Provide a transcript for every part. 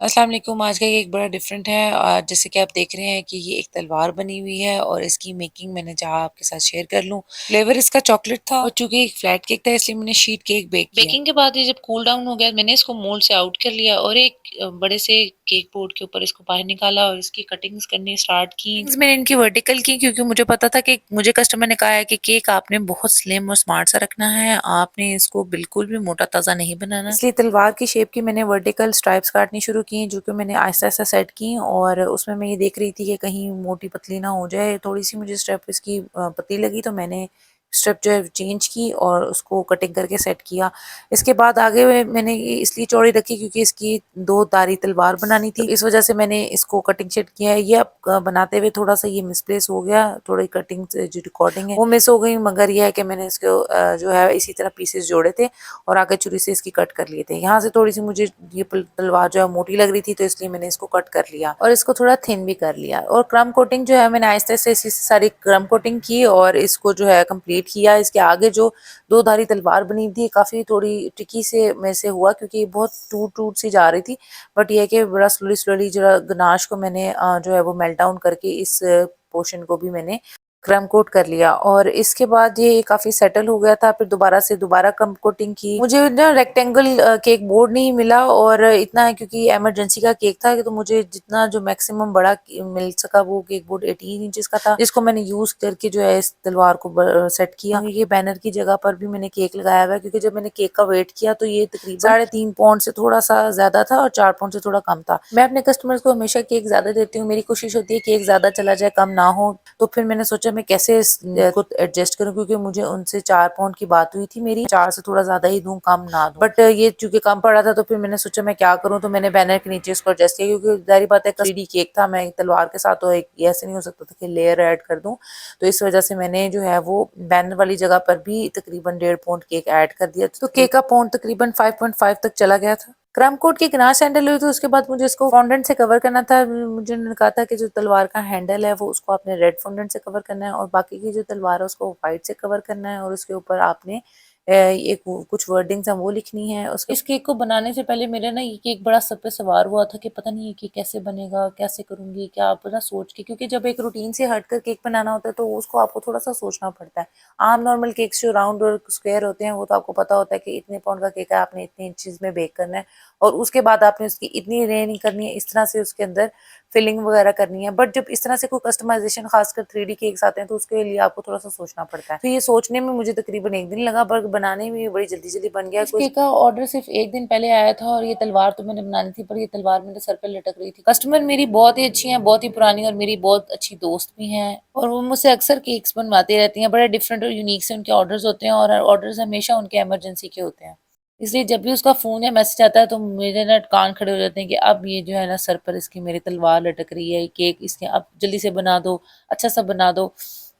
अस्सलाम वालेकुम। आज का केक बड़ा डिफरेंट है। जैसे कि आप देख रहे हैं कि ये एक तलवार बनी हुई है और इसकी मेकिंग मैंने चाहा आपके साथ शेयर कर लूं। फ्लेवर इसका चॉकलेट था और चूंकि एक फ्लैट केक था इसलिए मैंने शीट केक बेक किया। बेकिंग के बाद ये जब कूल डाउन हो गया मैंने इसको मोल्ड से आउट कर लिया और एक बड़े से केक बोर्ड के ऊपर इसको बाहर निकाला और इसकी कटिंग्स करनी स्टार्ट की। मैंने इनकी वर्टिकल की क्योंकि मुझे पता था कि मुझे कस्टमर ने कहा है कि केक आपने बहुत स्लिम और स्मार्ट सा रखना है, आपने इसको बिल्कुल भी मोटा ताजा नहीं बनाना, इसलिए तलवार की शेप की मैंने वर्टिकल स्ट्राइप्स काटनी शुरू की जो कि मैंने आहिस्ता आहिस्ता सेट की। और उसमें मैं ये देख रही थी कि कहीं मोटी पतली ना हो जाए, थोड़ी सी मुझे स्टेप इसकी पतली लगी तो मैंने स्टेप जो है चेंज की और उसको कटिंग करके सेट किया। इसके बाद आगे मैंने ये इसलिए चौड़ी रखी क्योंकि इसकी दो धारी तलवार बनानी थी, तो इस वजह से मैंने इसको कटिंग शेट किया है। ये अब बनाते हुए थोड़ा सा ये मिसप्लेस हो गया, थोड़ी कटिंग जो रिकॉर्डिंग है वो मिस हो गई, मगर यह है कि मैंने इसको जो है इसी तरह पीसेस जोड़े थे और आगे छुरी से इसकी कट कर लिए थे। यहाँ से थोड़ी सी मुझे ये तलवार जो है मोटी लग रही थी तो इसलिए मैंने इसको कट कर लिया और इसको थोड़ा थिन भी कर लिया। और क्रम कोटिंग जो है मैंने आहिस्ते से इसी से सारी क्रम कोटिंग की और इसको जो है कंप्लीट किया। इसके आगे जो दो धारी तलवार बनी थी काफ़ी थोड़ी ट्रिकी से मेरे से हुआ क्योंकि बहुत टूट टूट सी जा रही थी, बट ये है कि बड़ा स्लोली स्लोली जो गनाश को मैंने जो है वो मेल्ट डाउन करके इस पोर्शन को भी मैंने क्रम कोट कर लिया और इसके बाद ये काफी सेटल हो गया था। फिर दोबारा से दोबारा क्रम कोटिंग की। मुझे ना रेक्टेंगल केक बोर्ड नहीं मिला और इतना है क्योंकि इमरजेंसी का केक था तो मुझे जितना जो मैक्सिमम बड़ा मिल सका वो केक बोर्ड 18 इंचेस का था, जिसको मैंने यूज करके जो है इस तलवार को सेट किया। ये बैनर की जगह पर भी मैंने केक लगाया हुआ है क्योंकि जब मैंने केक का वेट किया तो ये तकरीबन 3.5 पाउंड से थोड़ा सा ज्यादा था और 4 पाउंड से थोड़ा कम था। मैं अपने कस्टमर्स को हमेशा केक ज्यादा देती हूँ, मेरी कोशिश होती है केक ज्यादा चला जाए कम ना हो। तो फिर मैंने सोचा मैं कैसे इसको एडजस्ट करूं क्योंकि मुझे उनसे 4 पाउंड की बात हुई थी, मेरी 4 से थोड़ा ज्यादा ही दूं कम ना दूं, बट ये चूंकि कम पड़ा था तो फिर मैंने सोचा मैं क्या करूं, तो मैंने बैनर के नीचे इसको एडजस्ट किया क्योंकि जाहिर बात है 3D केक था, मैं तलवार के साथ तो एक ऐसे नहीं हो सकता था कि लेयर ऐड कर दूं, तो इस वजह से मैंने जो है वो बैनर वाली जगह पर भी तकरीबन 1.5 पाउंड केक ऐड कर दिया। तो केक का पाउंड तकरीबन 5.5 तक चला गया था। क्रम कोट की ग्नास हैंडल हुई तो उसके बाद मुझे इसको फॉन्डेंट से कवर करना था। मुझे उन्होंने कहा था कि जो तलवार का हैंडल है वो उसको आपने रेड फॉन्डेंट से कवर करना है और बाकी की जो तलवार है उसको व्हाइट से कवर करना है और उसके ऊपर आपने एक कुछ वर्डिंग्स हैं वो लिखनी है। उसके इस केक को बनाने से पहले मेरा ना ये केक बड़ा सब पे सवार हुआ था कि पता नहीं ये केक कैसे बनेगा, कैसे करूंगी, क्या आप ना सोच के, क्योंकि जब एक रूटीन से हटकर केक बनाना होता है तो उसको आपको थोड़ा सा सोचना पड़ता है। आम नॉर्मल केक्स जो राउंड और स्क्वायर होते हैं वो तो आपको पता होता है कि इतने पाउंड का केक है, आपने इतनी इंचेस में बेक करना है और उसके बाद आपने उसकी इतनी रेनिंग करनी है, इस तरह से उसके अंदर फिलिंग वगैरह करनी है। बट जब इस तरह से कोई कस्टमाइजेशन खासकर 3D केक्स आते हैं तो उसके लिए आपको थोड़ा सा सोचना पड़ता है। तो ये सोचने में मुझे तकरीबन एक दिन लगा पर बनाने में बड़ी जल्दी जल्दी बन गया। इस केक का ऑर्डर सिर्फ एक दिन पहले आया था और ये तलवार तो मैंने बनानी थी पर ये तलवार मेरे सर पे लटक रही थी। कस्टमर मेरी बहुत ही अच्छी हैं, बहुत ही पुरानी और मेरी बहुत अच्छी दोस्त भी हैं और वो मुझसे अक्सर केक्स बनवाती रहती हैं। बड़े डिफरेंट और यूनिक से उनके ऑर्डर्स होते हैं और ऑर्डर्स हमेशा उनके इमरजेंसी के होते हैं, इसलिए जब भी उसका फोन या मैसेज आता है तो मेरे ना कान खड़े हो जाते हैं कि अब ये जो है ना सर पर इसकी मेरी तलवार लटक रही है, केक इसके अब जल्दी से बना दो, अच्छा सा बना दो।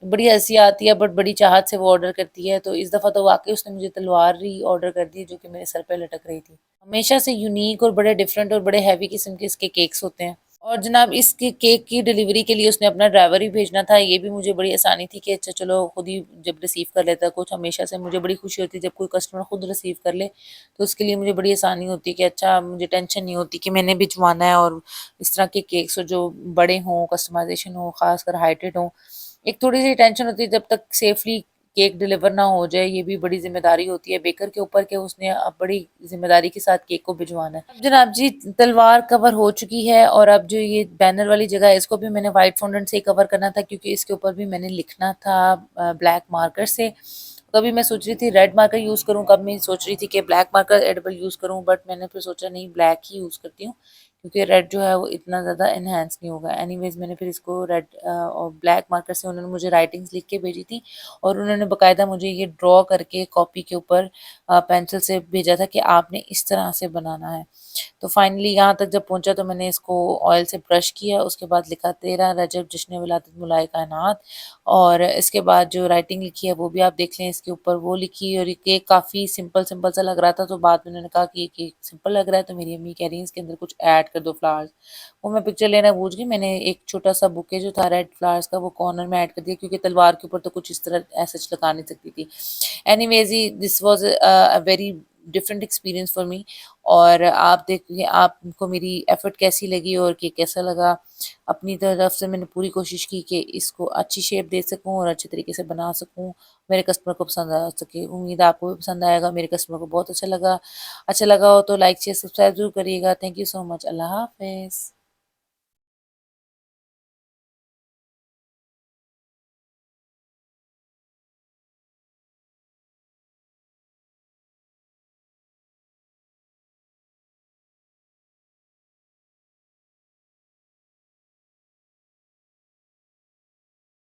बड़ी हंसी आती है बट बड़ी चाहत से वो ऑर्डर करती है। तो इस दफ़ा तो वाकई उसने मुझे तलवार ही ऑर्डर कर दी जो कि मेरे सर पे लटक रही थी। हमेशा से यूनिक और बड़े डिफरेंट और बड़े हैवी किस्म के इसके केक्स होते हैं। और जनाब इसके केक की डिलीवरी के लिए उसने अपना ड्राइवर ही भेजना था, ये भी मुझे बड़ी आसानी थी कि अच्छा चलो खुद ही जब रिसीव कर लेता है कुछ। हमेशा से मुझे बड़ी खुशी होती है जब कोई कस्टमर खुद रिसीव कर ले, तो उसके लिए मुझे बड़ी आसानी होती है कि अच्छा मुझे टेंशन नहीं होती कि मैंने भिजवाना है। और इस तरह के केक्स हो जो बड़े हों, कस्टमाइजेशन हो, खासकर हाइटेड हों, एक थोड़ी सी टेंशन होती है जब तक सेफली केक डिलीवर ना हो जाए। ये भी बड़ी जिम्मेदारी होती है बेकर के ऊपर कि उसने अब बड़ी जिम्मेदारी के साथ केक को भिजवाना है। अब जनाब जी तलवार कवर हो चुकी है और अब जो ये बैनर वाली जगह है इसको भी मैंने व्हाइट फॉन्डेंट से कवर करना था क्योंकि इसके ऊपर भी मैंने लिखना था ब्लैक मार्कर से। कभी मैं सोच रही थी रेड मार्कर यूज करूं, कभी मैं सोच रही थी कि ब्लैक मार्कर एडिबल यूज करूं, बट मैंने फिर सोचा नहीं ब्लैक ही यूज करती हूँ क्योंकि रेड जो है वो इतना ज़्यादा इनहेंस नहीं होगा। एनीवेज मैंने फिर इसको रेड और ब्लैक मार्कर से उन्होंने मुझे राइटिंग्स लिख के भेजी थी और उन्होंने बकायदा मुझे ये ड्रॉ करके कॉपी के ऊपर पेंसिल से भेजा था कि आपने इस तरह से बनाना है। तो फाइनली यहाँ तक जब पहुंचा तो मैंने इसको ऑयल से ब्रश किया, उसके बाद लिखा 13 रजब जश्न विलादत मुलाय कायनात, और इसके बाद जो राइटिंग लिखी है वो भी आप देख लें इसके ऊपर वो लिखी। और ये केक काफ़ी सिंपल सिंपल सा लग रहा था तो बाद में उन्होंने कहा कि ये केक सिंपल लग रहा है तो मेरी अम्मी कह रही है इसके अंदर कुछ ऐड कर दो फ्लावर्स। वो मैं पिक्चर लेना भूल गई, मैंने एक छोटा सा बुके जो था रेड फ्लावर्स का वो कॉर्नर में ऐड कर दिया क्योंकि तलवार के ऊपर तो कुछ इस तरह ऐसे लगा नहीं सकती थी। Anyways this was a very different experience for me. और आप देखिए आपको मेरी एफर्ट कैसी लगी और केक कैसा लगा। अपनी तरफ से मैंने पूरी कोशिश की कि इसको अच्छी शेप दे सकूँ और अच्छे तरीके से बना सकूँ, मेरे कस्टमर को पसंद आ सके। उम्मीद है आपको भी पसंद आएगा, मेरे कस्टमर को बहुत अच्छा लगा। अच्छा लगा हो तो लाइक शेयर सब्सक्राइब ज़रूर करिएगा। Thank you so much. अल्लाह हाफ़िज़।